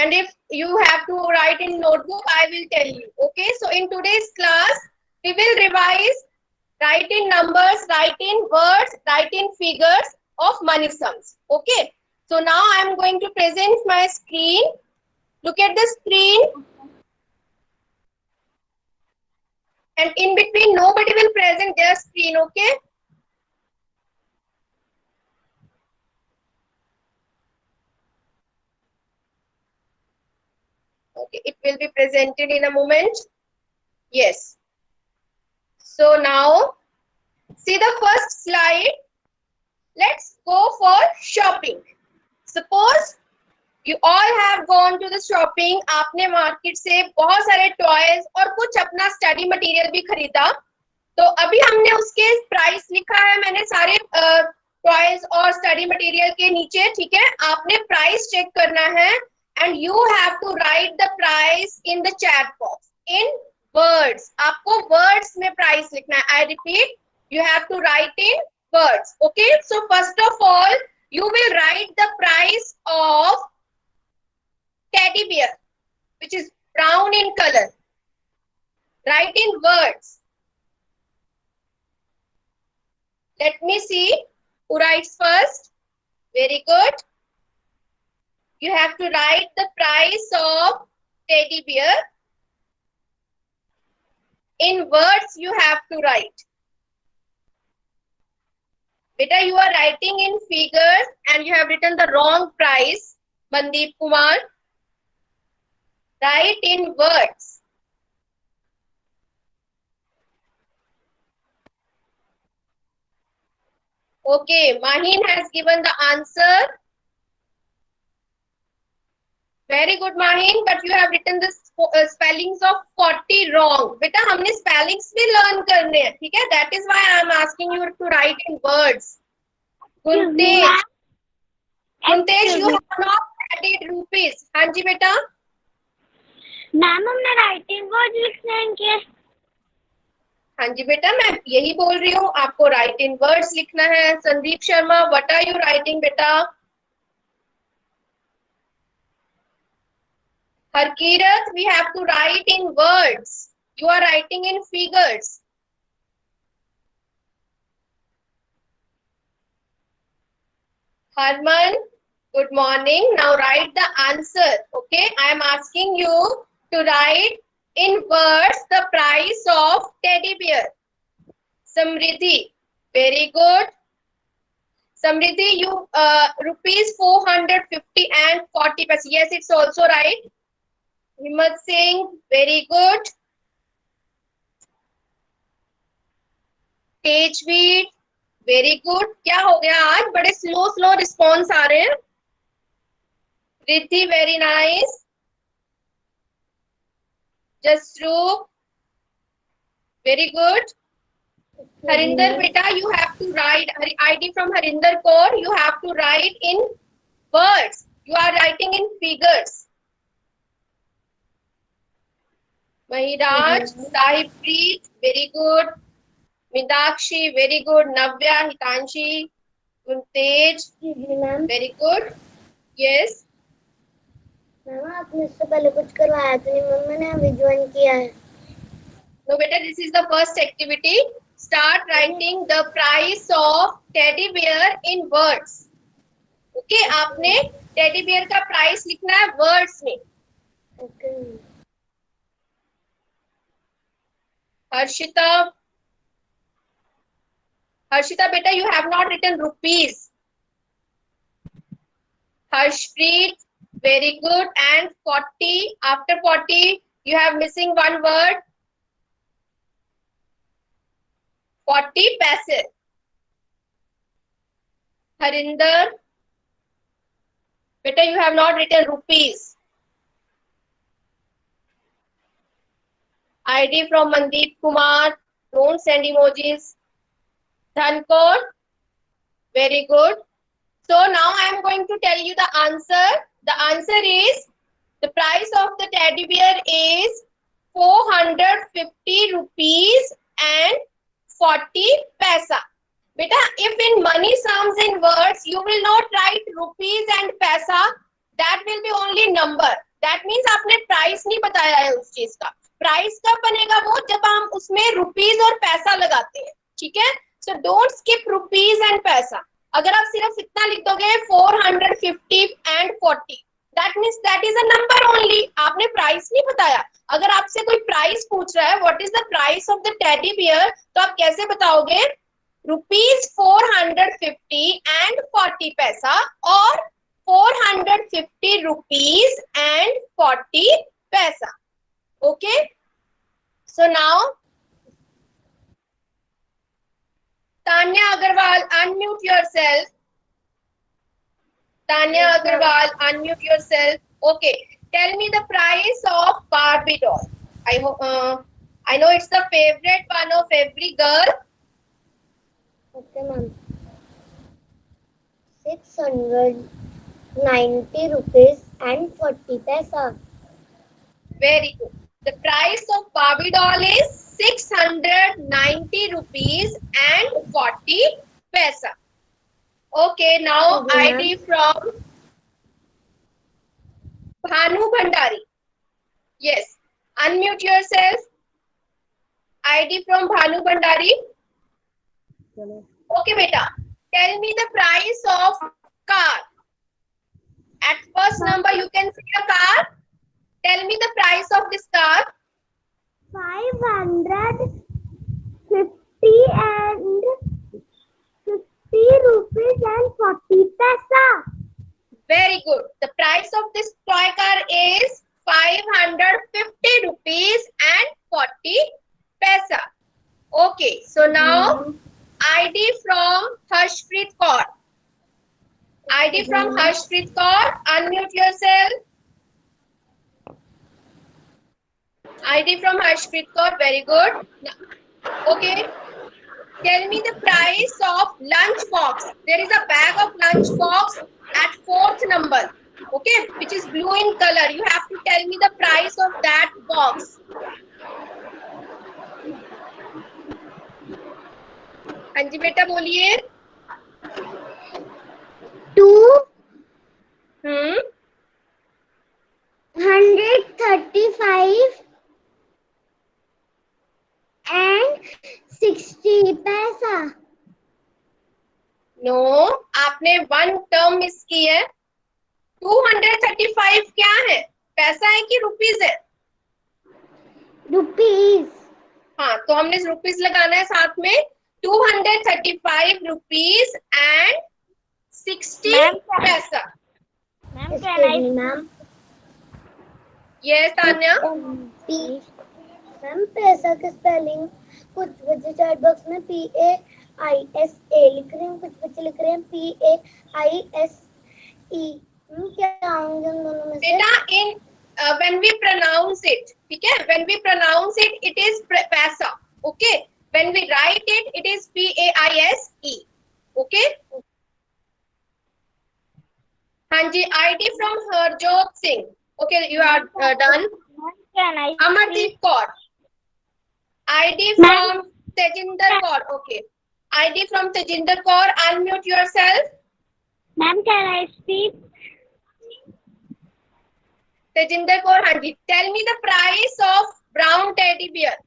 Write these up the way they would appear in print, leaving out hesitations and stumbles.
And if you have to write in notebook, I will tell you. Okay, so in today's class we will revise write in numbers, write in words, write in figures of money sums. Okay, so now I am going to present my screen. Look at the screen, and in between nobody will present their screen. Okay, okay, it will be presented in a moment. Yes, so now see the first slide. Let's go for shopping. Suppose you all have gone to the shopping. आपने market से बहुत सारे toys और कुछ अपना study material भी खरीदा. तो अभी हमने उसके प्राइस लिखा है, मैंने सारे टॉयज और स्टडी मटेरियल के नीचे. ठीक है, आपने प्राइस चेक करना है and you have to write the price in the chat box in words. आपको वर्ड्स में प्राइस लिखना है. I repeat, you have to write in words. Okay, so first of all you will write the price of teddy bear, which is brown in color. Write in words. Let me see who writes first. Very good. You have to write the price of teddy bear. In words you have to write. Beta, you are writing in figures and you have written the wrong price. Mandeep Kumar, write in words. Okay, Mahin has given the answer. Very good, Mahin, but you have written the spellings of 40 wrong. Beta, हमने spellings भी learn करने हैं, ठीक है? That is why I am asking you to write in words. Guntej, you have not added rupees. हाँ जी बेटा. Ma'am हमने राइटिंग वर्ड लिखने हैं क्या? हाँ जी बेटा, मैं यही बोल रही हूँ, आपको राइट इन वर्ड्स लिखना है. Sandeep Sharma, what are you writing बेटा? Harkirat, we have to write in words. You are writing in figures. Harman, good morning. Now write the answer. Okay, I am asking you to write in words the price of teddy bear. Samriddhi, very good. Samriddhi, you rupees 450 and 40 paise. Yes, it's also right. Himmat Singh, very good. Tejveer, very good. क्या हो गया आज, बड़े slow response आ रहे हैं. Riddhi, very nice. Jasroop, very good. Harinder beta, you have to write ID from Harinder Kaur. You have to write in words. You are writing in figures. Mahiraj, Sahibpreet, very good. Midakshi, very good. Navya, Hitanshi, Guntej, very good. Yes. Ma'am आपने इससे पहले कुछ करवाया तो नहीं, mummy ने अभी join किया है. No beta, this is the first activity. Start writing the price of teddy bear in words. Okay, आपने teddy bear का price लिखना है words में. Okay. Harshita, beta, you have not written rupees. Harshpreet, very good. And 40, after 40, you have missing one word. 40 paise. Harinder, beta, you have not written rupees. ID from Mandeep Kumar, don't send emojis. Dhankor, very good. So now I am going to tell you the answer. The answer is, the price of the teddy bear is 450 rupees and 40 paisa. Beta, if in money sums in words, you will not write rupees and paisa. That will be only number. That means आपने price नहीं बताया है उस चीज का। Price कब बनेगा वो, जब हम उसमें रुपीज और पैसा लगाते हैं, ठीक है। So don't skip rupees and पैसा। अगर आप सिर्फ इतना लिख दोगे 450 and 40, that means that is a number only, आपने प्राइस नहीं बताया। अगर आपसे कोई प्राइस पूछ रहा है, what is the price of the teddy bear, तो आप कैसे बताओगे, ₹450 एंड 40 पैसा, और 450 rupees and 40 paisa. Okay, so now Tanya Agarwal, unmute yourself. Tanya Agarwal, unmute yourself. Okay, tell me the price of Barbie doll. I hope I know it's the favorite one of every girl. Okay, ma'am. 690 rupees and 40 paisa. Very good. The price of Barbie doll is 690 rupees and 40 paisa. Okay, now ID from Bhanu Bhandari. Yes, unmute yourself. ID from Bhanu Bhandari. Okay, beta. Tell me the price of car. At first number you can see a car. Tell me the price of this car. 550 and 50 rupees and 40 paisa. Very good. The price of this toy car is 550 rupees and 40 paisa. Okay, so now ID from Harshpreet Kaur. ID from Harshpreet Kaur, unmute yourself. ID from Harshpreet Kaur, very good. Okay, tell me the price of lunch box. There is a bag of lunch box at 4th number, okay, which is blue in color. You have to tell me the price of that box. हाँ जी बेटा बोलिए। 235 and 60 paisa. No, आपने one term miss की है। 235 क्या है, पैसा है कि रुपीज है? रुपीज। हाँ, तो हमने रुपीज लगाना है साथ में। 235 रुपीज एंड 60 पैसा। Ma'am yes Tanya. मैम पैसा की स्पेलिंग कुछ बच्चे चैट बॉक्स में PAISA लिख रहे हैं, कुछ बच्चे लिख रहे हैं PAISE। क्या होंगे उन दोनों में से? बेटा इन when we pronounce it, ठीक है, when we pronounce it, it is पैसा, okay, when we write it, it is PAISE, okay। हाँ जी, ID from Harjot Singh. Okay, you are done. Amardeep Kaur. ID from Tejinder Kaur. Okay. ID from Tejinder Kaur. Unmute yourself. Ma'am, can I speak? Tejinder Kaur, हाँ जी. Tell me the price of brown teddy bear.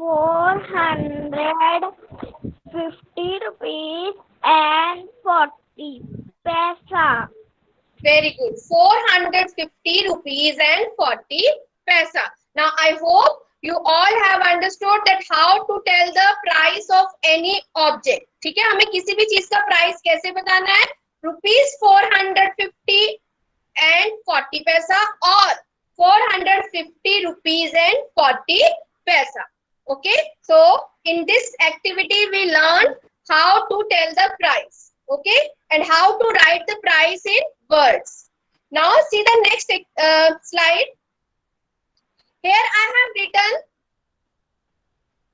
450 rupees and 40 paisa. Very good. 450 rupees and 40 paisa. Now I hope you all have understood that how to tell the price of any object. ठीक है, हमें किसी भी चीज का price कैसे बताना है? ₹450 and 40 पैसा और 450 rupees and 40 paisa. Okay, so in this activity we learned how to tell the price, okay, and how to write the price in words. Now see the next slide. Here I have written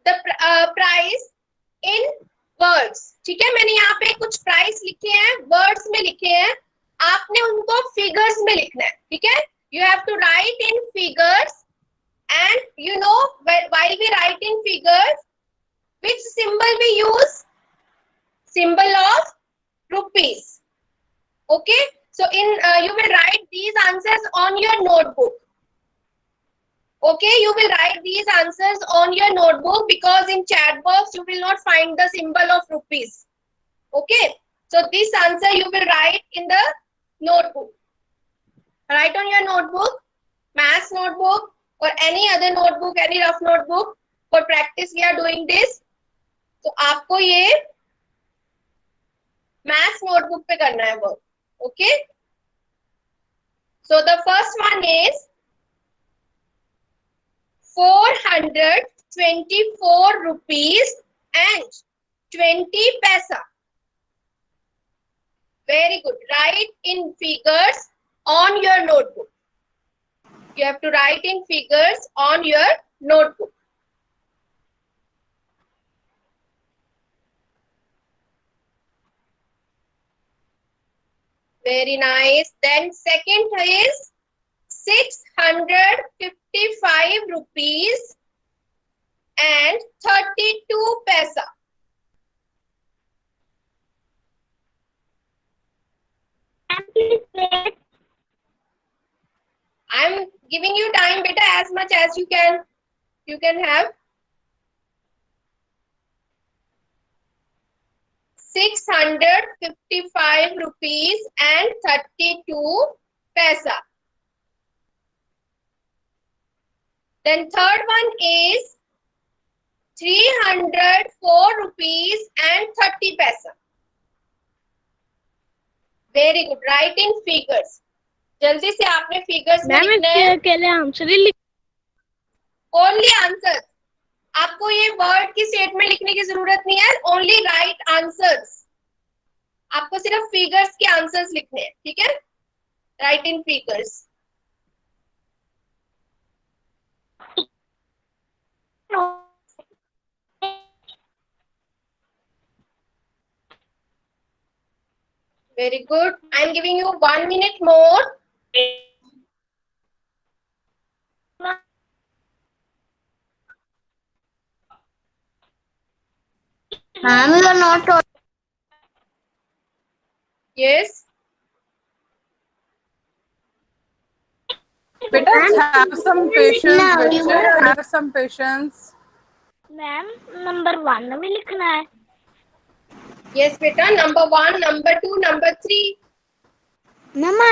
the price in words. ठीक है, मैंने यहाँ पे कुछ price लिखे हैं, words में लिखे हैं, आपने उनको फिगर्स में लिखना है, ठीक है। You have to write in figures, and you know while we write in figures, which symbol we use? Symbol of rupees. Okay, so you will write these answers on your notebook. Okay, you will write these answers on your notebook because in chat box you will not find the symbol of rupees. Okay, so this answer you will write in the notebook. Write on your notebook, maths notebook or any other notebook, any rough notebook. For practice we are doing this. तो आपको ये maths notebook पे करना है work. Okay, so the first one is 424 rupees and 20 paisa. Very good. Write in figures on your notebook. You have to write in figures on your notebook. Very nice. Then second is 655 rupees and 32 paisa. I'm giving you time, beta, as much as you can have. 655 rupees and 32 paisa. Then third one is 304 rupees and 30 paisa. Very good. Write in figures. जल्दी से आपने figures में लिखना है. अकेले answer ही Only answers. आपको ये word की स्टेट में लिखने की जरूरत नहीं है. Only write answers. आपको सिर्फ figures के answers लिखने हैं. ठीक है? Write in figures. Very good. I am giving you 1 minute more. Ma'am, you are not. Yes. Beta, have some patience. बच्चे, have some patience. Ma'am number 1 में लिखना है. Yes, beta. Number 1, number 2, number 3. Mama,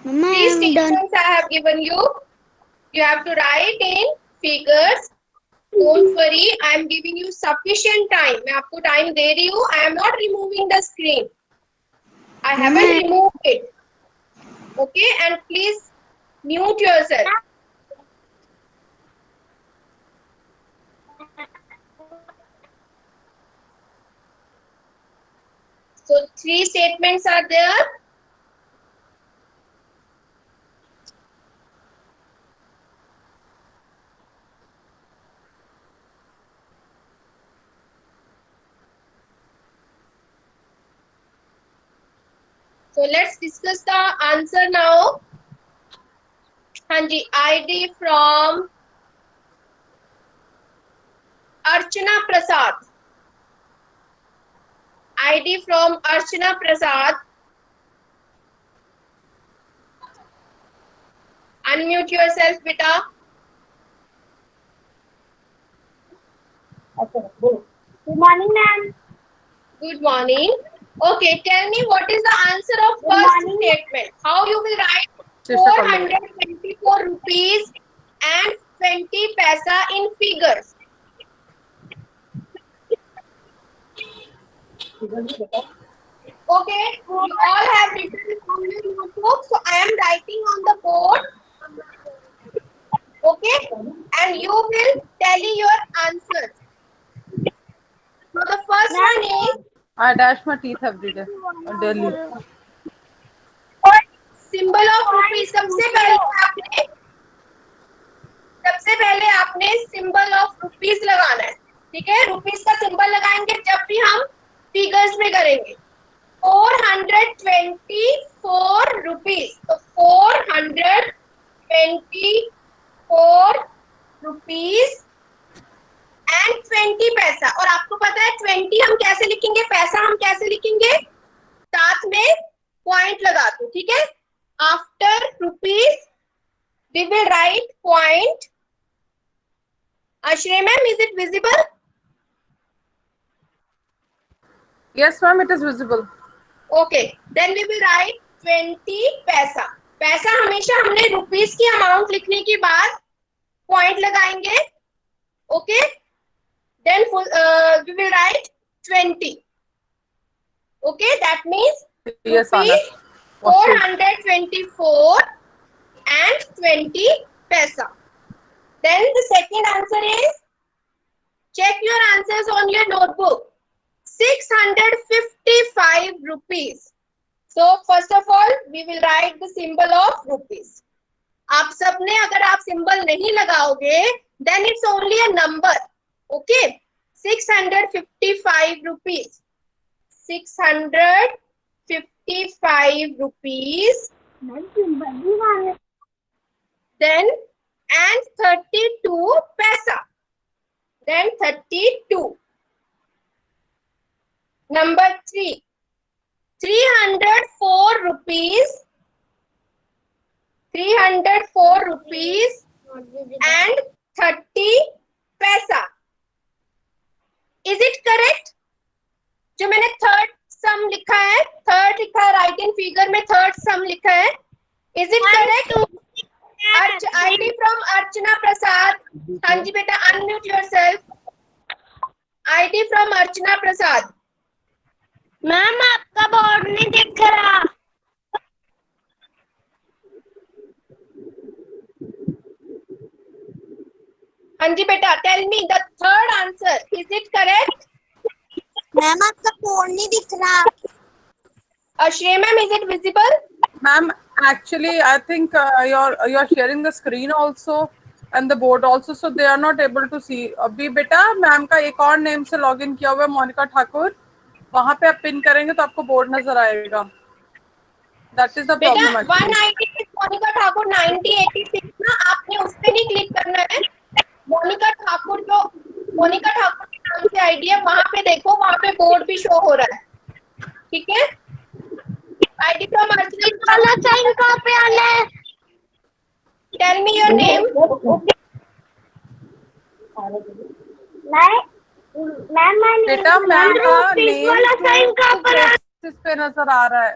Three statements I have given you. You have to write in figures. Don't worry, I am giving you sufficient time. मैं आपको time दे रही हूँ. I am not removing the screen. I haven't removed it. Okay, and please mute yourself. So 3 statements are there. So let's discuss the answer now. Hanji, ID from Archana Prasad. ID from Archana Prasad. Unmute yourself, beta. Good morning, ma'am. Good morning. Okay, tell me what is the answer of first statement. How you will write 424 rupees and 20 paisa in figures. Okay, you all have written on your notebook, so I am writing on the board. Okay, and you will tally your answers. So the first one is I dash my teeth every day. Daily. symbol of rupees. सबसे पहले आपने symbol of rupees लगाना है. ठीक है, rupees का symbol लगाएंगे जब भी हम figures में करेंगे. 424 rupees. तो 424 rupees and 20 पैसा. और आपको पता है 20 हम कैसे लिखेंगे, पैसा हम कैसे लिखेंगे? साथ में पॉइंट लगा दो, ठीक है। After rupees we will write point. Ashray ma'am, is it visible? Yes, ma'am, it is visible. Okay, then we will write 20 पैसा। पैसा हमेशा हमने रुपीस की अमाउंट लिखने के बाद पॉइंट लगाएंगे। Okay, then we will write 20. Okay, that means Yes, Anna. rupees 424 and 20 paisa. Then the second answer is, check your answers on your notebook, 655 rupees. So first of all we will write the symbol of rupees. आप सबने अगर आप symbol नहीं लगाओगे then it's only a number. Okay, 655 rupees. 655 rupees. Then and 32 paisa. Then 32. Number 3. 304 rupees. 304 rupees and 30 paisa. Is it correct? जो मैंने third sum लिखा है, थर्ड लिखा है राइट इन फिगर में, थर्ड सम लिखा है, is it correct? ID from Archana Prasad. हाँ जी बेटा, unmute yourself. ID from Archana Prasad. Ma'am आपका बोर्ड नहीं दिख रहा। हाँ जी बेटा, tell me the third answer, is it correct? Ma'am आपका बोर्ड नहीं दिख रहा। Ashray ma'am, is it visible? Ma'am, actually, I think you're sharing the screen also and the board also, so they are not able to see. अभी बेटा ma'am का एक और name से लॉगिन किया हुआ है, मोनिका ठाकुर, वहाँ पे आप पिन करेंगे तो आपको बोर्ड नजर आएगा। That is the problem बेटा actually. 196 मोनिका ठाकुर 9086 ना, आपने उस पे नहीं क्लिक करना है। मोनिका ठाकुर जो मोनिका ठाकुर के नाम से आईडी है वहां पे देखो, वहां पे बोर्ड भी शो हो रहा है, ठीक है। आईडी फ्रॉम अर्चना, साइन कहाँ पे आना है? Tell me your name. Ma'am बेटा मैम का नेम वाला साइन कहाँ पर है? इस पे नजर आ रहा है।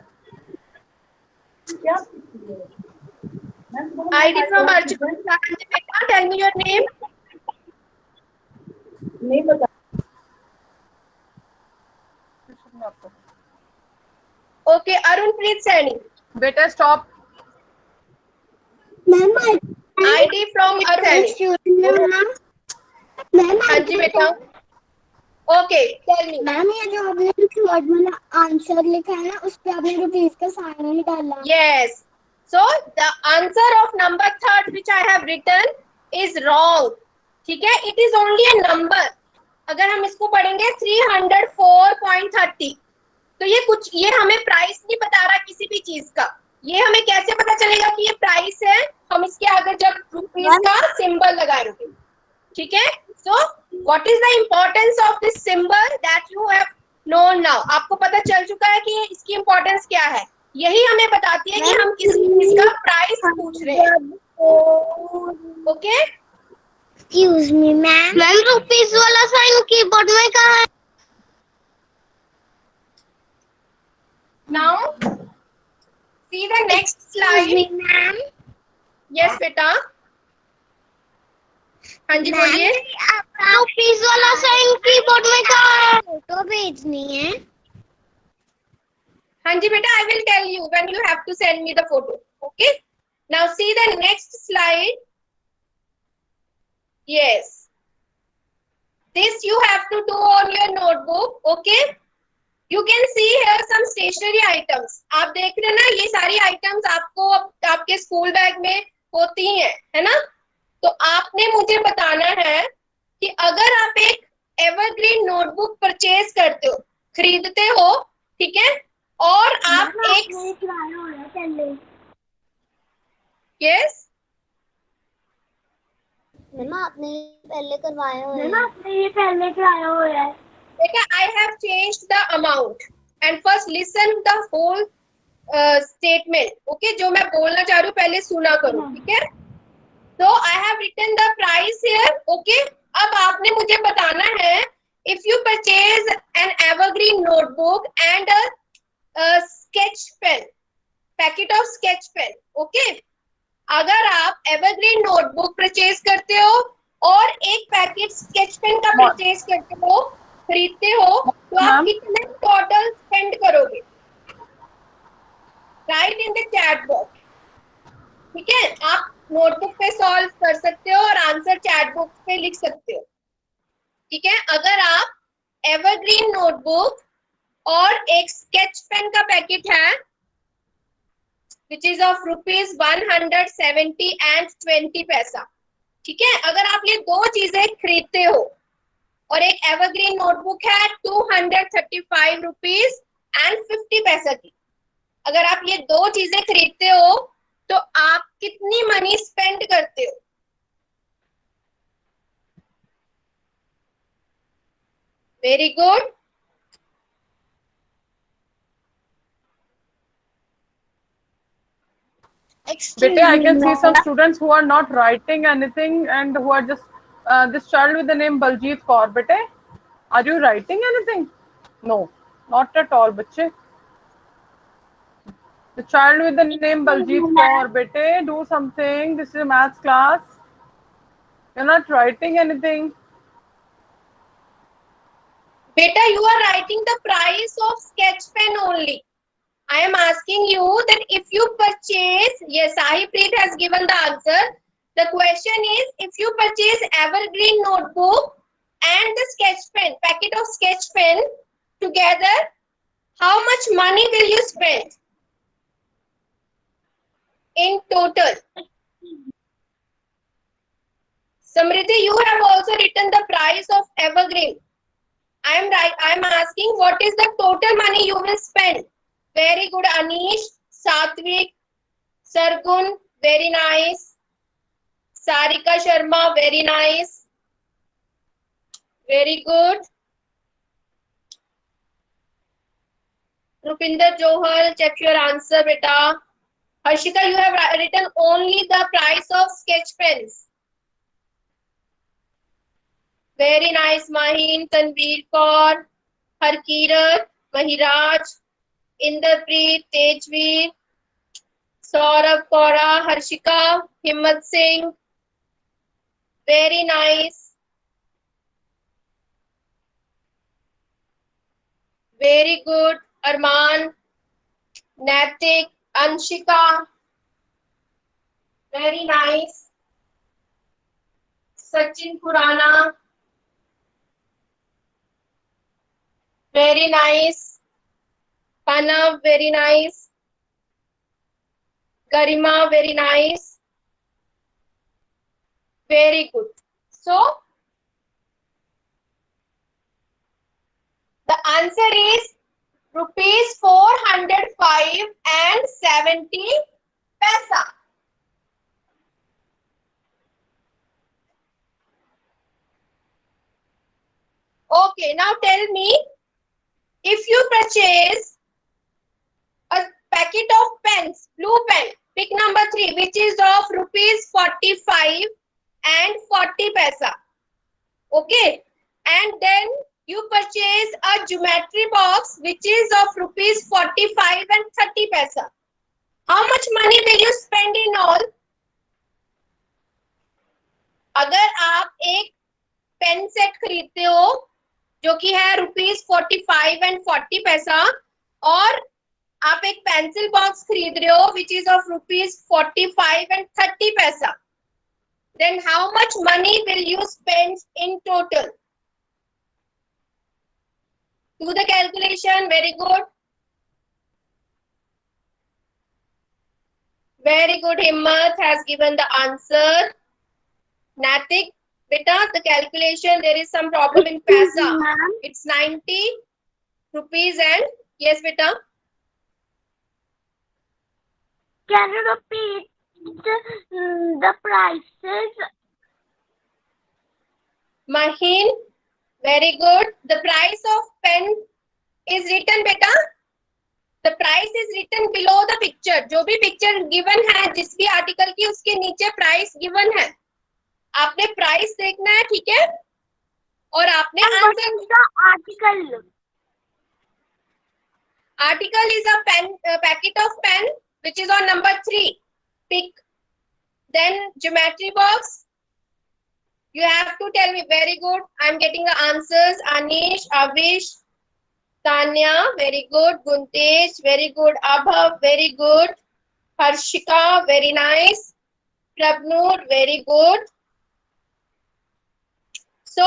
आईडी फ्रॉम अर्चना, बेटा टेल मी योर नेम। नहीं पता। ओके, अरुणप्रीत सैनी। बेटा स्टॉप। मैम आईडी फ्रॉम अर्चना। हाँ जी बेटा, ओके टेल मी। मैम ये जो आपने थर्ड वाला आंसर लिखा है ना, उस पे आपने रुपीस का साइन नहीं डाला। Yes. So the answer of number third which I have written is wrong. ठीक है, it is only a number. अगर हम इसको पढ़ेंगे 304.30, तो ये हमें प्राइस नहीं बता रहा किसी भी चीज का। ये हमें कैसे पता चलेगा कि ये प्राइस है? हम इसके आगे जब रुपीस का सिंबल लगाएंगे, ठीक है। So what is the importance of this symbol that you have known now? आपको पता चल चुका है कि इसकी इम्पोर्टेंस क्या है। यही हमें बताती है कि हम किस चीज का प्राइस पूछ रहे हैं। Okay, excuse me ma'am. Ma'am rupees वाला साइन कीबोर्ड में कहाँ है? now see the next slide. Ma'am yes बेटा, हाँ जी बोलिए। रुपीस वाला साइन कीबोर्ड में कहाँ है? फोटो भेजनी है। हाँ जी बेटा, I will tell you when you have to send me the photo. Okay, now see the next slide. Yes, this you have to do on your notebook. Okay, you can see here some stationery items. आप देख रहे हैं ना, ये सारी items आपको आपके school bag में होती हैं, है ना। तो आपने मुझे बताना है कि अगर आप एक एवरग्रीन नोटबुक परचेज करते हो, खरीदते हो, ठीक है, और आप एक यस मैम आपने पहले करवाया हुआ है। मैम आपने ये पहले कराया हुआ है। बेटा, I have changed the amount. and first listen the whole statement. Okay, जो मैं बोलना चाह रही हूँ पहले सुना करो, ठीक है? So I have written the price here. Okay, अब आपने मुझे बताना है if you purchase an evergreen notebook and a sketch pen, packet of sketch pen. Okay, अगर आप evergreen notebook purchase करते हो और एक पैकेट sketch pen का purchase करते हो, खरीदते हो, तो आप कितने टोटल स्पेंड करोगे? Right in the chat box. ठीक है, आप नोटबुक पे सॉल्व कर सकते हो और आंसर चैट बॉक्स पे लिख सकते हो. ठीक है, अगर आप एवरग्रीन नोटबुक और एक स्केच पेन का पैकेट है विच इज ऑफ ₹170 and 20 पैसा. ठीक है, अगर आप ये दो चीजें खरीदते हो और एक एवरग्रीन नोटबुक है ₹235 and 50 पैसा की, अगर आप ये दो चीजें खरीदते हो तो आप कितनी मनी स्पेंड करते हो? Very good. Bete, I can see some students who are not writing anything and who are just this child with the name Baljeet Kaur. Bete, are you writing anything? No, not at all, bache. The child with the name Baljeet Kaur. Bete, do something. This is a maths class. You're not writing anything. Beta, you are writing the price of sketch pen only. I am asking you that if you purchase, yes, Sahipreet has given the answer. The question is, if you purchase evergreen notebook and the sketch pen, packet of sketch pen together, how much money will you spend in total? Samriddhi, you have also written the price of evergreen. I am right. I am asking what is the total money you will spend. Very good, Anish, Satvik, Sargun, very nice. Sarika Sharma, very nice. Very good. Rupinder Johal, check your answer, beta. Harshika, you have written only the price of sketch pens. Very nice, Mahin, Tanveer Kaur, Harkirat, Mahiraj, Inderpreet, Tejveer, Saurabh Kaura, Harshika, Himmat Singh. Very nice. Very good. Arman, Natik, Anshika. Very nice. Sachin Khurana. Very nice. Panav, very nice. Garima, very nice. Very good. So, the answer is ₹405 and 70 paisa. Okay, now tell me, if you purchase a packet of pens, blue pen, pick number 3, which is of ₹45 and 40 paisa. Okay, and then you purchase a geometry box which is of ₹45 and 30 paisa. How much money will you spend in all? अगर आप एक pen set खरीदते हो जो कि है ₹45 and 40 पैसा, और आप एक पेंसिल बॉक्स खरीद रहे हो विच इज ऑफ ₹45 and 30 पैसा, then how much money will you spend in total? Do the calculation. Very good. Very good. Himmat has given the answer. Natik, beta, the calculation, there is some problem in paisa. It's 90 rupees and yes, beta. Can you repeat the prices? Mahin, very good. The price of pen is written, beta. price is written below the picture. जो भी picture given है जिस भी article की, उसके नीचे price given है. आपने price देखना है, ठीक है? और आपने answer. Article Article is a pen, packet of pen which is on number 3. Pick. Then geometry box. You have to tell me. Very good. I'm getting the answers. Anish, Avish, Tanya, very good. Guntesh, very good. Abhav, very good. Harshika, very nice. Prabnur, very good. So,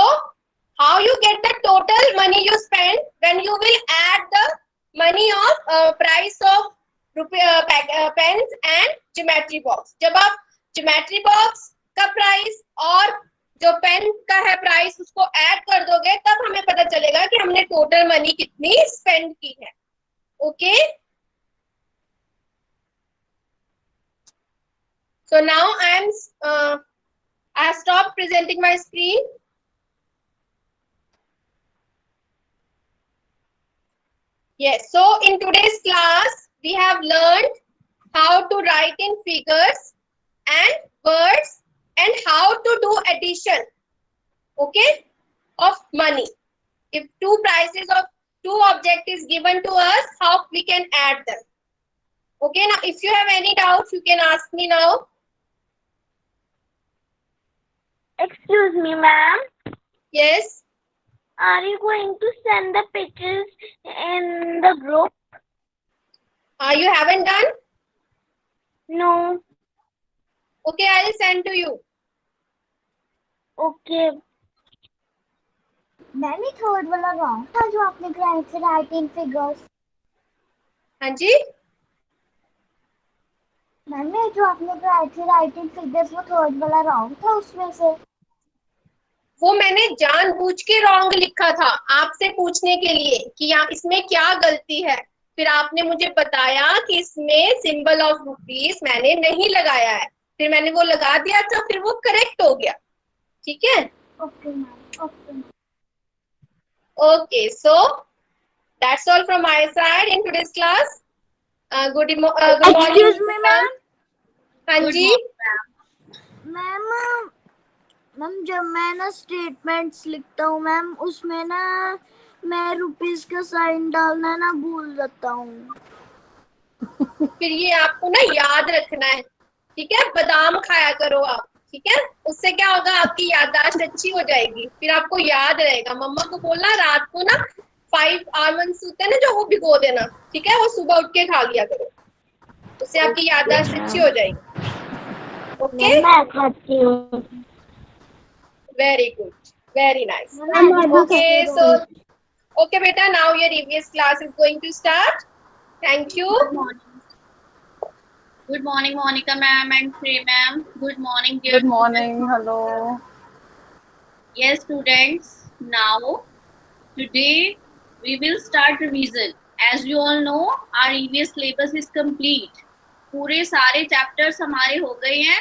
how you get the total money you spend when you will add the money of price of pens and geometry box. जब आप geometry box का price और जो pen का है price उसको add कर दोगे तब हमें पता चलेगा कि हमने टोटल मनी कितनी स्पेंड की है. Okay, so now I have stopped presenting my screen. Yes, so in today's class we have learned how to write in figures and words and how to do addition, okay, of money. If two prices of two object is given to us, how we can add them. Okay, now if you have any doubts, you can ask me now. Excuse me, ma'am. Yes. Are you going to send the pictures in the group? You haven't done? No. Okay, I'll send to you. Okay. मैंने third वाला wrong था जो आपने कराया थे writing figures. हाँ जी. मैंने जो आपने कराया थे राइटिंग फिगर्स वो थर्ड वाला रॉन्ग था उसमें से. वो मैंने जानबूझ के रॉन्ग लिखा था आपसे पूछने के लिए कि यहाँ इसमें क्या गलती है. फिर आपने मुझे बताया कि इसमें सिंबल ऑफ रुपीस मैंने नहीं लगाया है. फिर मैंने वो लगा दिया था, फिर वो करेक्ट हो गया. ठीक है. Okay ma'am. Okay. Okay, so that's all from my side in today's class. Good morning. Excuse me, ma'am. हाँ जी. मैम जब मैं ना स्टेटमेंट्स लिखता हूँ मैम उसमें ना मैं रुपीस का साइन डालना ना भूल जाता हूँ. फिर ये आपको ना याद रखना है, ठीक है? बादाम खाया करो आप, ठीक है? उससे क्या होगा, आपकी याददाश्त अच्छी हो जाएगी, फिर आपको याद रहेगा. मम्मा को बोलना रात को ना 5 आलमंड्स होते हैं ना जो वो भिगो देना, ठीक है? वो सुबह उठ के खा लिया करो, उससे आपकी याददाश्त अच्छी हो जाएगी. ओके, मैं खाती हूँ. Very good, very nice. Okay, so okay beta, now your EVS class is going to start. Thank you. Good morning, Monica ma'am and Trey ma'am. Good morning, dear. Good morning. Hello. Yes, students. Now, today we will start revision. As you all know, our EVS syllabus is complete. पूरे सारे chapters हमारे हो गए हैं.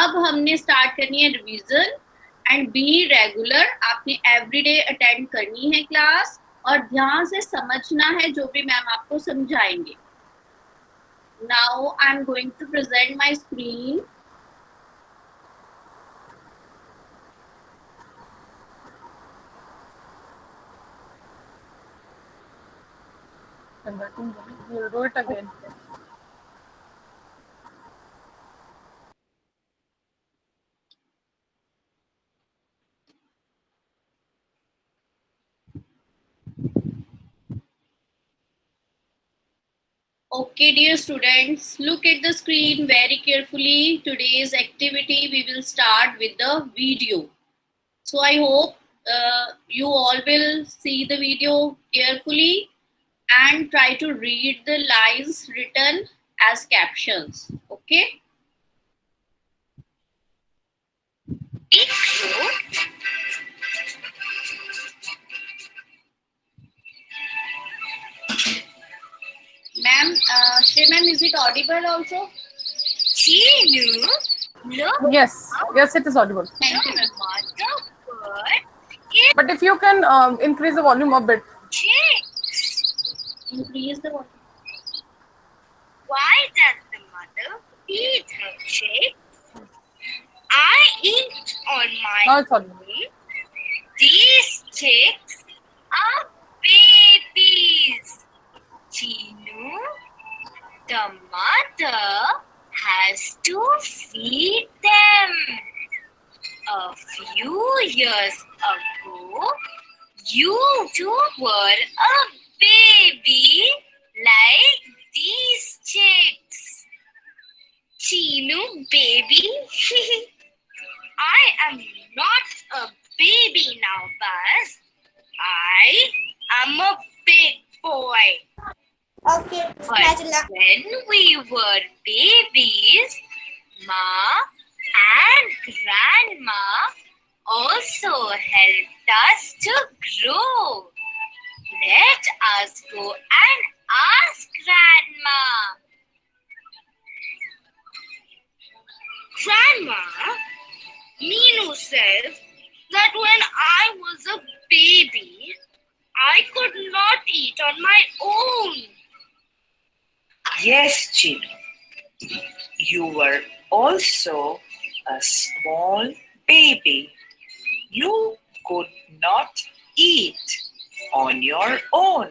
अब हमने start करनी है revision and be regular. आपने everyday attend करनी है class और ध्यान से समझना है जो भी मैम आपको समझाएंगे. Now I'm going to present my screen. We'll do it again. Okay, dear students, look at the screen very carefully. Today's activity we will start with the video. So I hope you all will see the video carefully and try to read the lines written as captions. Okay. Ma'am, Shri ma'am, is it audible also? Yes, it is audible. Thank you, ma'am. But if you can increase the volume a bit. Increase the volume. Why does the mother feed her chicks? I eat on my No, it's all right. own. These chicks are babies. Chinu, the mother has to feed them. A few years ago, you too were a baby like these chicks. Chinu, baby. I am not a baby now, Buzz. I am a big boy. Okay, But when we were babies, Ma and Grandma also helped us to grow. Let us go and ask Grandma. Grandma, Ninu says that when I was a baby, I could not eat on my own. Yes, Chinu. You were also a small baby. You could not eat on your own.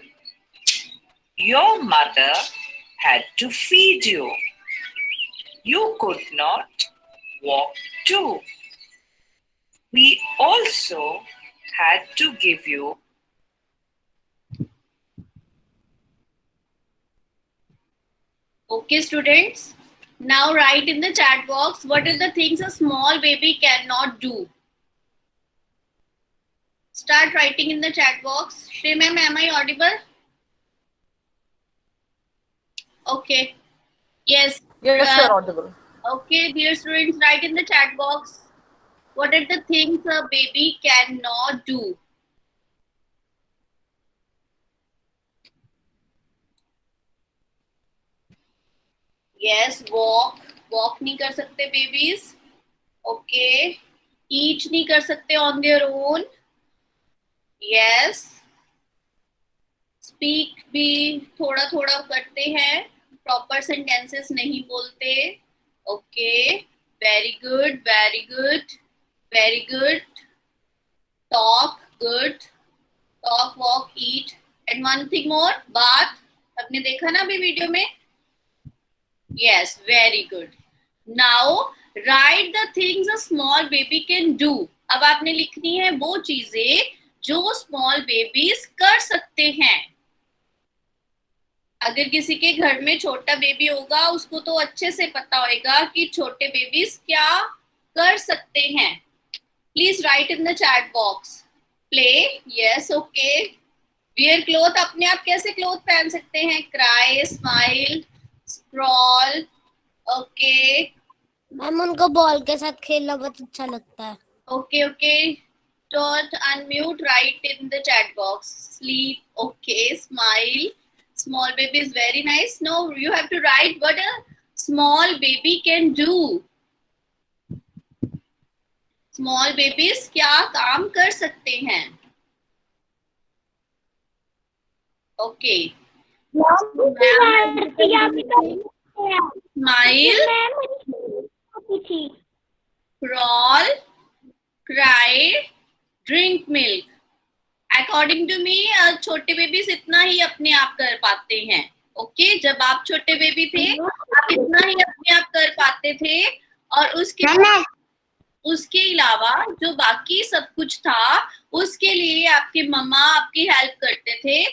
Your mother had to feed you. You could not walk too. We also had to give you Okay, students. Now write in the chat box what are the things a small baby cannot do. Start writing in the chat box. Shri ma'am, am I audible? Okay. Yes. Yes, you're audible. Okay, dear students, write in the chat box. What are the things a baby cannot do? Yes, walk. Walk नहीं कर सकते babies. Okay. Eat नहीं कर सकते on their own. Yes. Speak भी थोड़ा थोड़ा करते हैं. Proper sentences नहीं बोलते. Okay. Very good. Very good. Very good. Talk. Good. Talk, walk, eat. And one thing more. बात. आपने देखा ना अभी वीडियो में? Yes, very good. Now write the things a small baby can do. अब आपने लिखनी है वो चीजें जो स्मॉल बेबीज कर सकते हैं. अगर किसी के घर में छोटा बेबी होगा उसको तो अच्छे से पता होगा कि छोटे बेबीज क्या कर सकते हैं. Please right in the chat box. Play. Yes. Okay. Wear cloth. अपने आप कैसे क्लोथ पहन सकते हैं? Cry, smile, scroll. Okay. Ma'am उनको बॉल के साथ खेलना बहुत अच्छा लगता है. Okay, okay. Don't unmute. Write in the chat box. Sleep. Okay. Smile. Small baby is very nice. No, you have to write what a small baby can do. Small babies क्या काम कर सकते हैं? Okay. Smile. Crawl. Cry, drink milk. According to me, छोटे babies इतना ही अपने आप कर पाते हैं. ओके. जब आप छोटे बेबी थे आप इतना ही अपने आप कर पाते थे और उसके अलावा जो बाकी सब कुछ था उसके लिए आपके मम्मा आपकी हेल्प करते थे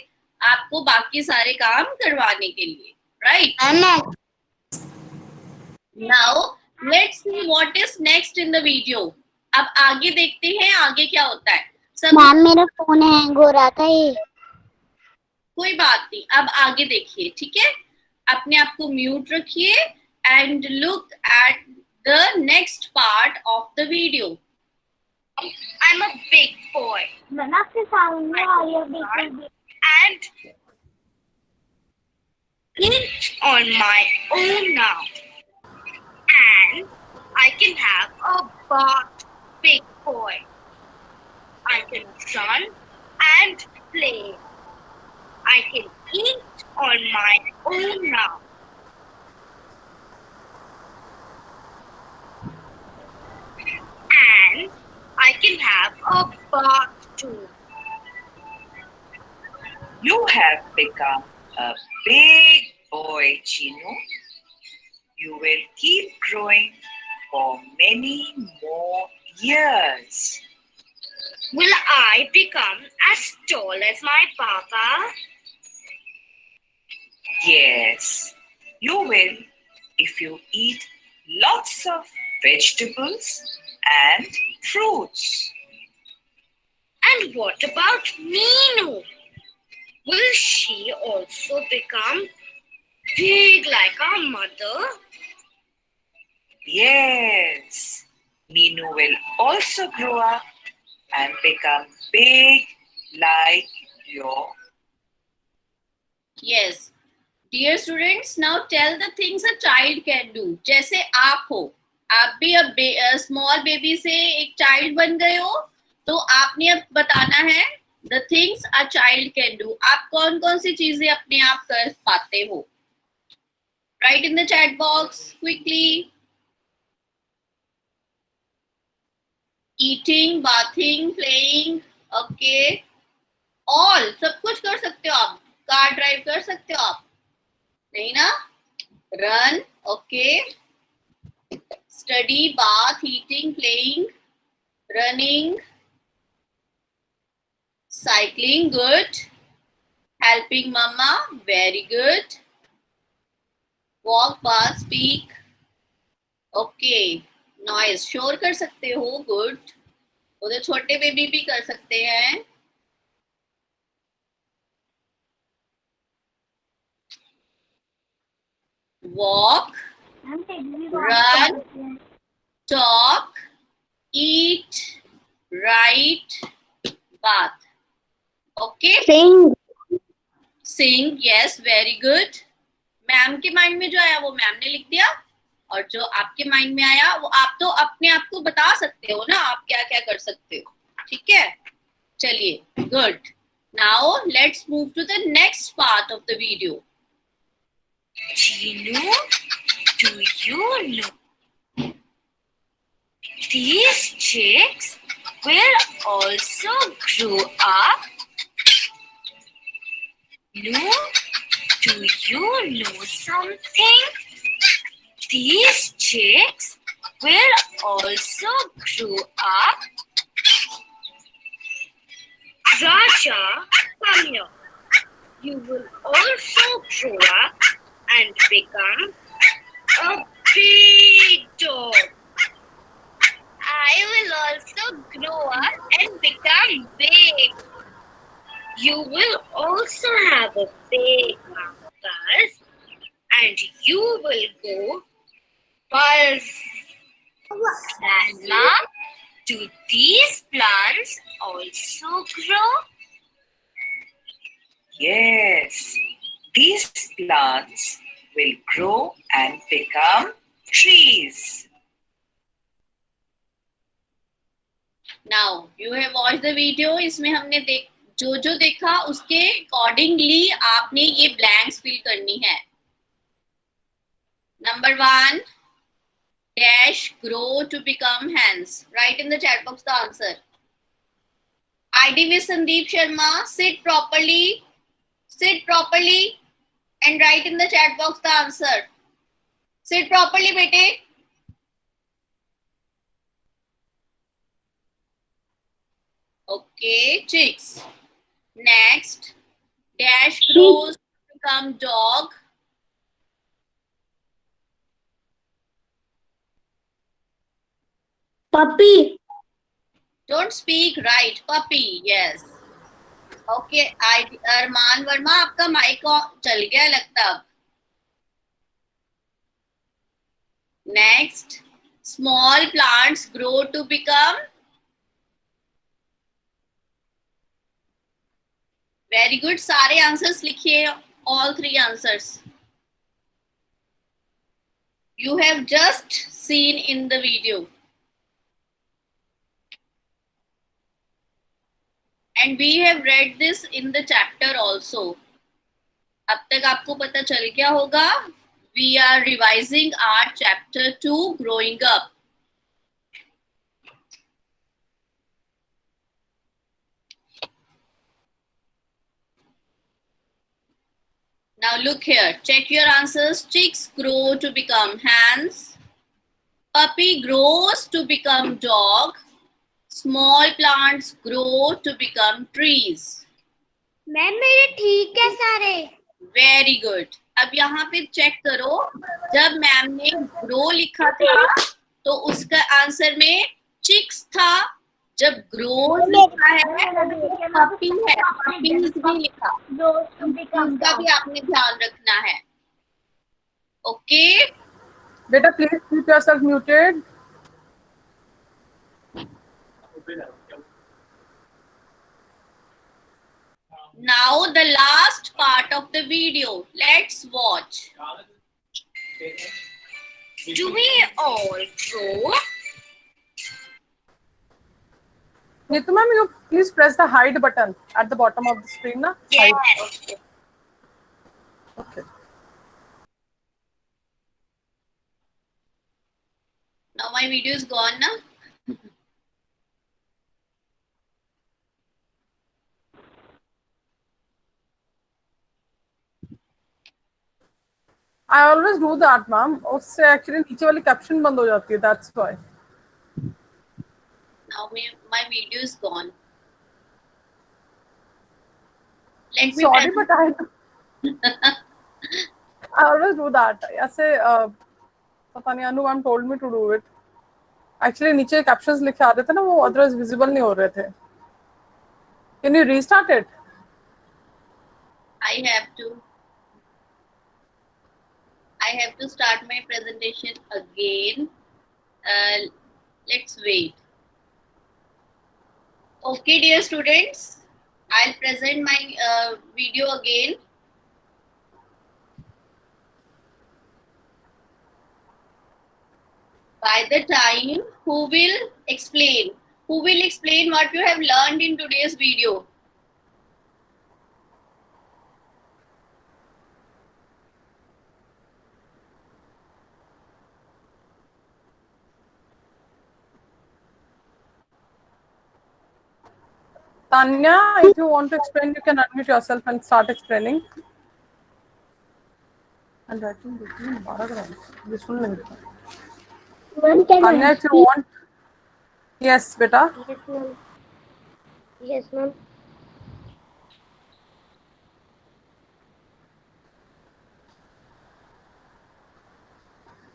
आपको बाकी सारे काम करवाने के लिए. Right. Now let's see what is next in the video. अब आगे देखते हैं आगे क्या होता है. सब मैम मेरा फोन हैंग हो रहा था ये. कोई बात नहीं. अब आगे देखिए. ठीक है. अपने आप को म्यूट रखिए and look at the next part of the video. I'm a big boy. मैंने आपसे सामने आई है big and eat on my own now. And I can have a bath, big boy. I can run and play. I can eat on my own now. can have a bath too. You have become a big boy, Chinu. You will keep growing for many more years. Will I become as tall as my papa? Yes, you will if you eat lots of vegetables and fruits. And what about Meenu? Will she also become big like our mother? Yes, Meenu will also grow up and become big like your. Yes. Dear students, now tell the things a child can do. जैसे आप हो, आप भी अब small baby से एक child बन गए हो, तो आपने अब बताना है the things a child can do. आप कौन कौन सी चीजें अपने आप कर पाते हो? Write in the chat box quickly. Eating, bathing, playing, okay. All, सब कुछ कर सकते हो आप. कार ड्राइव कर सकते हो आप, नहीं ना? Run, okay. Study, bath, eating, playing, running, cycling, good. Helping mama, very good. Walk, bath, speak, okay. Noise, शोर कर सकते हो, good. वो तो छोटे बेबी भी कर सकते हैं. Walk, run, talk, eat, write, bath. Okay. Sing, yes, very good. Ma'am के माइंड में जो आया वो मैम ने लिख दिया, और जो आपके माइंड में आया वो आप तो अपने आप को बता सकते हो ना, आप क्या क्या कर सकते हो. ठीक है, चलिए, good. Now let's move to the next part of the video. Chinu, do you know these chicks will also grow up? No, do you know something? These chicks will also grow up. Raja, come here. You will also grow up and become a big dog. I will also grow up and become big. You will also have a big mouth, Buzz, and you will go Buzz. Grandma, do these plants also grow? Yes, these plants will grow and become trees. Now you have watched the video. इसमें हमने जो देखा उसके accordingly आपने ये blanks fill करनी है. Number 1, dash grow to become hands. Write in the chat box the answer. ID with Sandeep Sharma. Sit properly and write in the chat box the answer. Sit properly, bete. Okay, chicks. Next, dash grows to become dog. Puppy. Don't speak, right? Puppy, yes. Okay, अरमान वर्मा, आपका mic चल गया लगता अब. Next, small plants grow to become. Very good. सारे answers लिखिए, all 3 answers. You have just seen in the video. And we have read this in the chapter also. अब तक आपको पता चल गया होगा. We are revising our chapter 2, growing up. Now look here. Check your answers. Chicks grow to become hens. Puppy grows to become dog. Small plants grow to become trees. Ma'am मेरे ठीक है सारे. Very good. अब यहाँ पे check करो, जब ma'am ने ग्रो लिखा था तो उसका आंसर में चिक्स था. जब ग्रो लिखा है पपी है, पपीज भी लिखा, उसका भी आपने ध्यान रखना है. ओके. बेटा please keep yourself muted. Now the last part of the video. Let's watch. Do we all grow? Neetu ma'am, you please press the hide button at the bottom of the screen, na? Yes. Hide. Okay. Now my video is gone, na? I always do that, ma'am. उससे actually नीचे वाली caption बंद हो जाती है. That's why. Now my video is gone. Let me Sorry, press- but I always do that. ऐसे पता नहीं अनु ma'am told me to do it. Actually नीचे captions लिखे आ रहे थे ना, वो otherwise visible नहीं हो रहे थे. Can you restart it? I have to start my presentation again. Let's wait. Okay, dear students, I'll present my video again. By the time, who will explain? Who will explain what you have learned in today's video? Tanya, if you want to explain, you can unmute yourself and start explaining. And writing between paragraphs. This one नहीं था. Ma'am, can Tanya, I if you want. Yes, beta. Yes, ma'am. Yes, ma'am.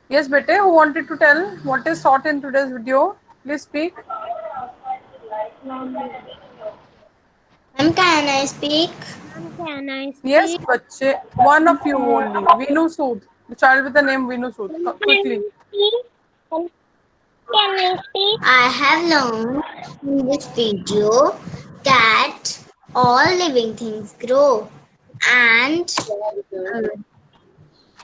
Yes, beta. Who wanted to tell what is taught in today's video? Please speak. Ma'am, can I speak? Ma'am, can I speak? Yes, bache. One of you only. Vinu Sood. The child with the name Vinu Sood. Quickly. Can I speak? I have learned in this video that all living things grow and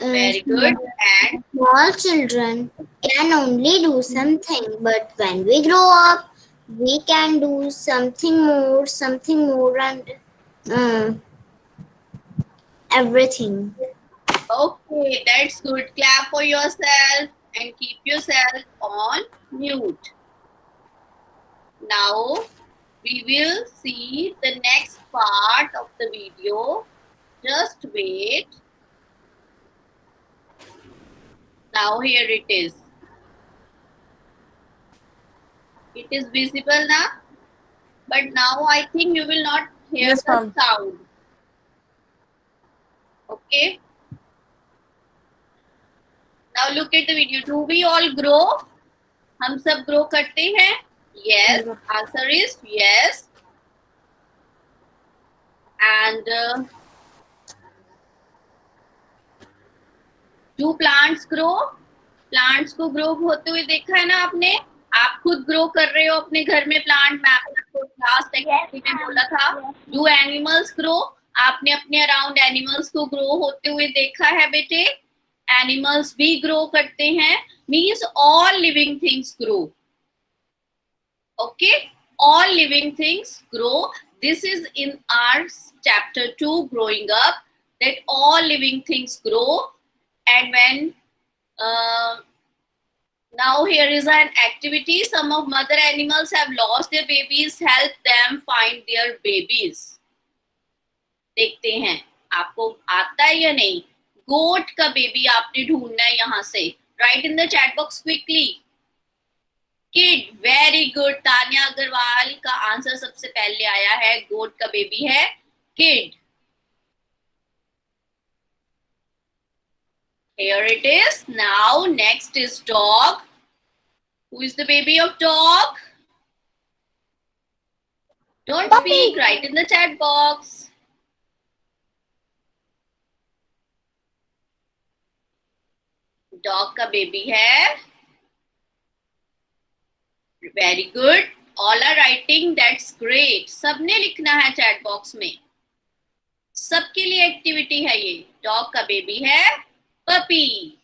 Very good. And small children can only do something, but when we grow up, we can do something more, and everything. okay, that's good. Clap for yourself and keep yourself on mute. Now we will see the next part of the video. Just wait. Now here it is. It is visible now, but now I think you will not hear Yes, the ma'am. sound. Okay. Now look at the video. Do we all grow? हम सब grow करते हैं? Yes. Answer is yes. And do plants grow? Plants को grow होते हुए देखा है ना आपने? आप खुद grow कर रहे हो अपने घर में plant. मैं आपको last activity में बोला था. Do animals grow? आपने अपने around animals को grow होते हुए देखा है बेटे? Animals भी grow करते हैं. Means all living things grow. Okay, all living things grow. This is in our chapter 2, growing up, that all living things grow. And when now here is an activity. Some of mother animals have lost their babies. Help them find their babies. देखते हैं. आपको आता है या नहीं? गोट का baby आपने ढूंढना है यहाँ से. Write in the chat box quickly. Kid, very good. Tanya Agarwal का आंसर सबसे पहले आया है. गोट का बेबी है kid. Here it is. Now next is dog. Who is the baby of dog? Don't speak. Write in the chat box. Dog का baby है. Very good. All are writing. That's great. सबने लिखना है chat box में. सबके लिए activity है ये. डॉग का बेबी है पपी.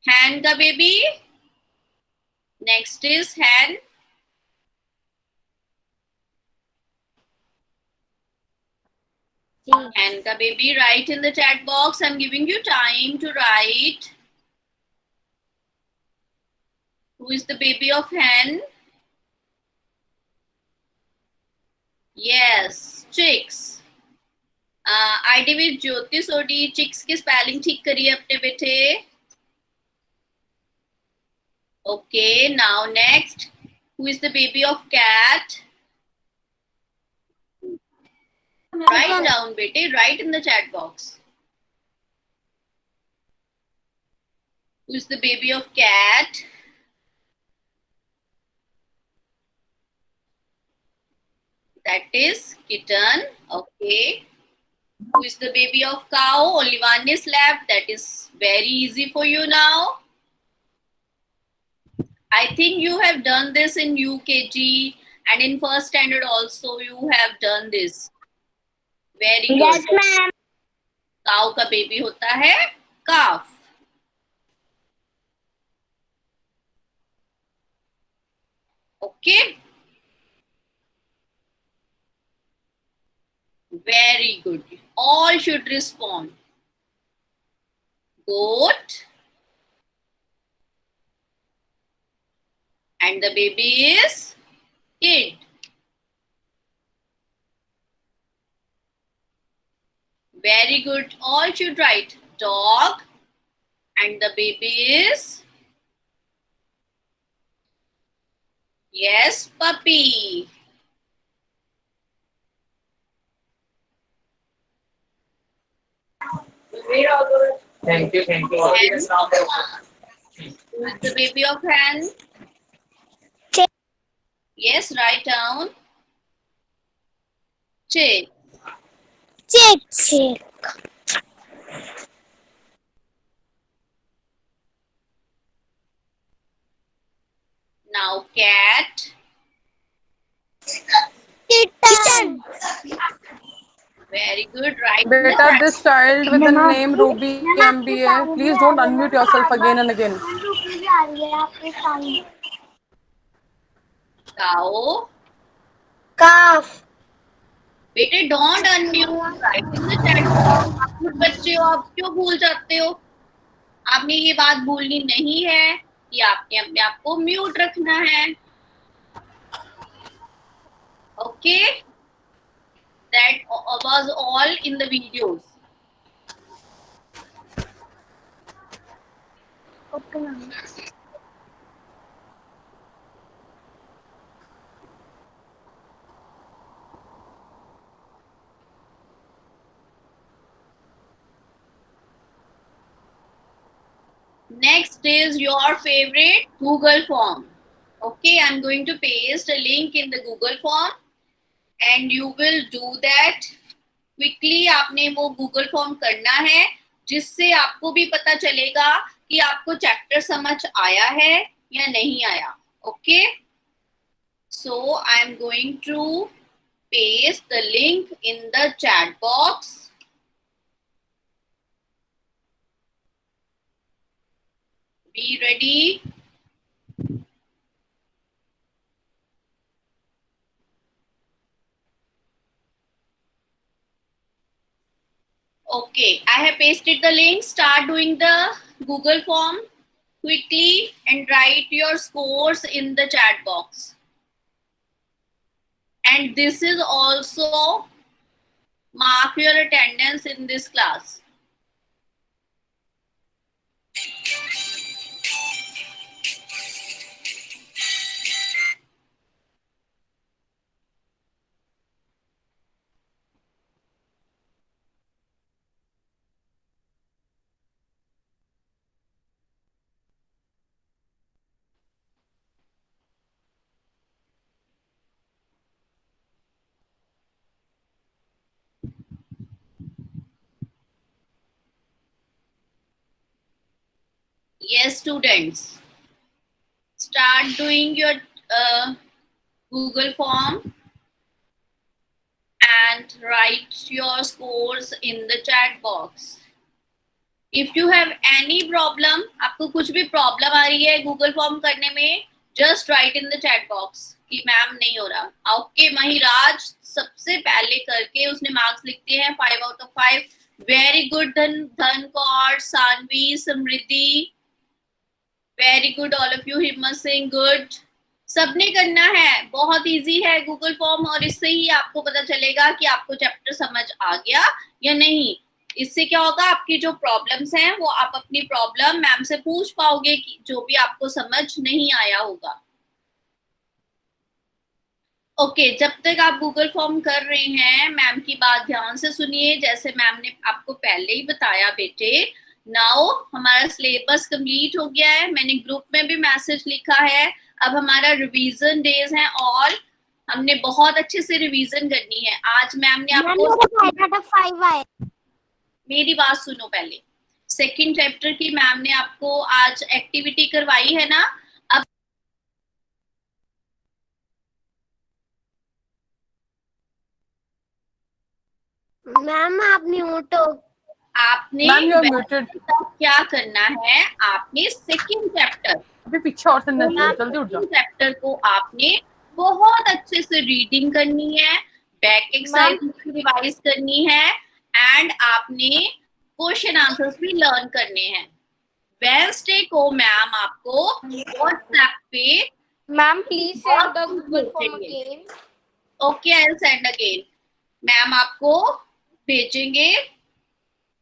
हैन का baby. Next is hen. Hen का baby. Write in the chat box. I am giving you time to write. Who is the baby of hen? Yes, chicks. ID with Jyoti Sodhi. Chicks की spelling ठीक करिए अपने बेटे. Okay, now next. Who is the baby of cat? Write down बेटे. Write in the chat box. Who is the baby of cat? That is kitten. Okay. Who is the baby of cow? Only one is left. That is very easy for you now. I think you have done this in UKG and in first standard also you have done this. Very good. Yes, ma'am. Cow का baby होता है calf. Okay. Very good. All should respond. Goat. And the baby is kid. Very good. All should write dog. And the baby is, yes, puppy. Thank you. Hen. Who is the baby of hen? Chick. Yes, write down. Chick. Chick. Now cat. Kitten. Very good. Right. Beta, this child with the name Ruby MBA, please don't unmute yourself again and again. Cow. Calf. बेटे don't unmute. Right in the chat. आप खुद बच्चे हो, आप क्यों भूल जाते हो? आपने ये बात भूलनी नहीं है कि आपने अपने आप को म्यूट रखना है. Okay. That was all in the videos. Okay, ma'am. Next is your favorite Google form. Okay, I'm going to paste a link in the Google form and you will do that quickly. आपने वो Google form करना है जिससे आपको भी पता चलेगा कि आपको चैप्टर समझ आया है या नहीं आया. Okay, so I'm going to paste the link in the chat box. Be ready. Okay, I have pasted the link. Start doing the Google form quickly and write your scores in the chat box. And this is also Mark your attendance in this class. Yes, students. Start doing your Google form and write your scores in the chat box. If you have any problem, आपको कुछ भी problem आ रही है Google form करने में, just write in the chat box कि ma'am नहीं हो रहा. ओके, महिराज सबसे पहले करके उसने मार्क्स लिख दिए हैं 5 out of 5. Very good Dhankaur, Saanvi, Samriddhi, very good all of you. Himmat Singh, good. सबने करना है, बहुत इजी है गूगल फॉर्म, और इससे ही आपको पता चलेगा कि आपको चैप्टर समझ आ गया या नहीं. इससे क्या होगा, आपकी जो प्रॉब्लम्स हैं वो आप अपनी प्रॉब्लम मैम से पूछ पाओगे कि जो भी आपको समझ नहीं आया होगा. ओके, जब तक आप गूगल फॉर्म कर रहे हैं मैम की बात ध्यान से सुनिए. जैसे मैम ने आपको पहले ही बताया बेटे, नाउ हमारा सिलेबस कंप्लीट हो गया है. मैंने ग्रुप में भी मैसेज लिखा है. अब हमारा रिवीजन डेज हैं ऑल. हमने बहुत अच्छे से रिवीजन करनी है. आज मैम ने आपको, मेरी बात सुनो पहले, सेकंड चैप्टर की मैम ने आपको आज एक्टिविटी करवाई है ना. अब मैम आप म्यूट हो. आपने मैम यू आर म्यूटेड. क्या करना है, आपने सेकंड चैप्टर, अभी पीछे और सुनना चाहिए, जल्दी उठ जाओ. चैप्टर को आपने बहुत अच्छे से रीडिंग करनी है, बैक एक्सरसाइज रिवाइज करनी है, एंड आपने क्वेश्चन आंसर्स भी लर्न करने हैं. वेडनेसडे को मैम आपको व्हाट्सएप पे, ma'am please send the Google form again. Okay, I will send again. Ma'am आपको भेजेंगे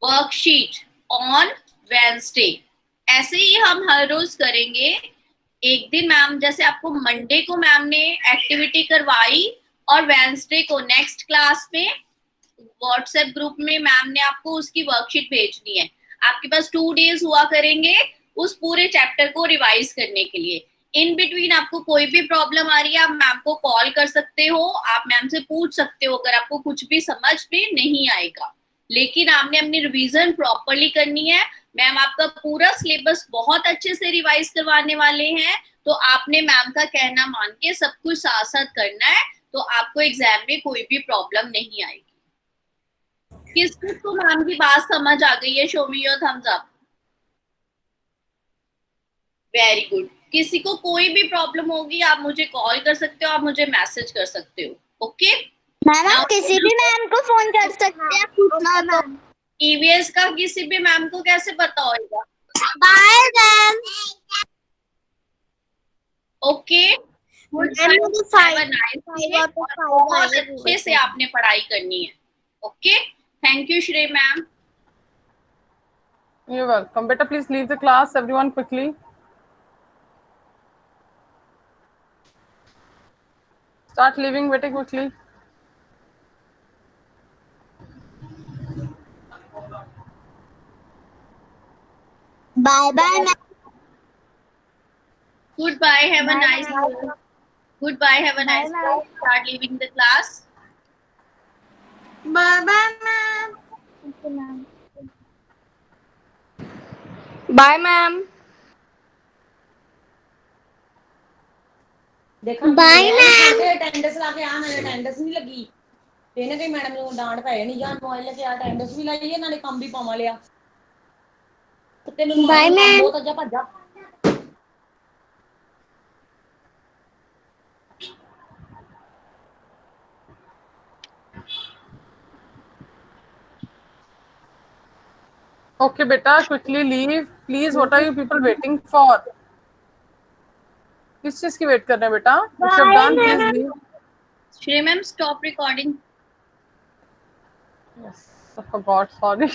वर्कशीट ऑन वेडनेसडे. ऐसे ही हम हर रोज करेंगे. एक दिन मैम, जैसे आपको मंडे को मैम ने एक्टिविटी करवाई और वेडनेसडे को नेक्स्ट क्लास में व्हाट्सएप ग्रुप में मैम ने आपको उसकी वर्कशीट भेजनी है. आपके पास 2 डेज हुआ करेंगे उस पूरे चैप्टर को रिवाइज करने के लिए. इन बिटवीन आपको कोई भी प्रॉब्लम आ रही है, आप मैम को कॉल कर सकते हो, आप मैम से पूछ सकते हो अगर आपको कुछ भी समझ में नहीं आएगा. लेकिन आपने अपनी रिवीजन प्रॉपरली करनी है. मैम आपका पूरा सिलेबस बहुत अच्छे से रिवाइज करवाने वाले हैं, तो आपने मैम का कहना मान के सब कुछ साथ साथ करना है, तो आपको एग्जाम में कोई भी प्रॉब्लम नहीं आएगी. किस को मैम की बात समझ आ गई है? Show me your thumbs up. Very good. किसी को कोई भी प्रॉब्लम होगी आप मुझे कॉल कर सकते हो, आप मुझे मैसेज कर सकते हो. ओके मैम आप किसी भी मैम को फोन कर सकते हैं पूछना तो. ईवीएस का किसी भी मैम को कैसे पता होगा? Bye ma'am. ओके, बहुत अच्छे से आपने पढ़ाई करनी है. ओके, थैंक यू श्रेय ma'am. You're welcome. Better please leave the class, everyone, quickly. Start leaving, better quickly. Bye bye ma'am. Goodbye, have a nice day. Goodbye, have a nice day. Start leaving the class. Bye bye ma'am. Bye ma'am. Bye ma'am. Attendance ला के आ. मेरी attendance नहीं लगी ते ना कहीं madam ਨੂੰ ਡਾਂਟ ਪੈ ਜਾਣੀ ਜਾਂ ਮੋਬਾਈਲ ਲੈ ਕੇ ਆ ਅਟੈਂਡੈਂਸ ਵੀ ਲਾਈਏ ਨਾਲੇ ਕੰਮ ਵੀ ਪਾਵਾਂ ਲਿਆ ਤੇ ਤੈਨੂੰ ਬਾਏ ਮੈਮ. ਬਹੁਤ ਅੱਜਾ ਭੱਜਾ. Okay, beta, quickly leave. Please, what are you people waiting for? किस चीज की वेट कर रहे हैं बेटा? If you've done, please leave. Shreya ma'am, stop recording. Yes, I forgot. Sorry.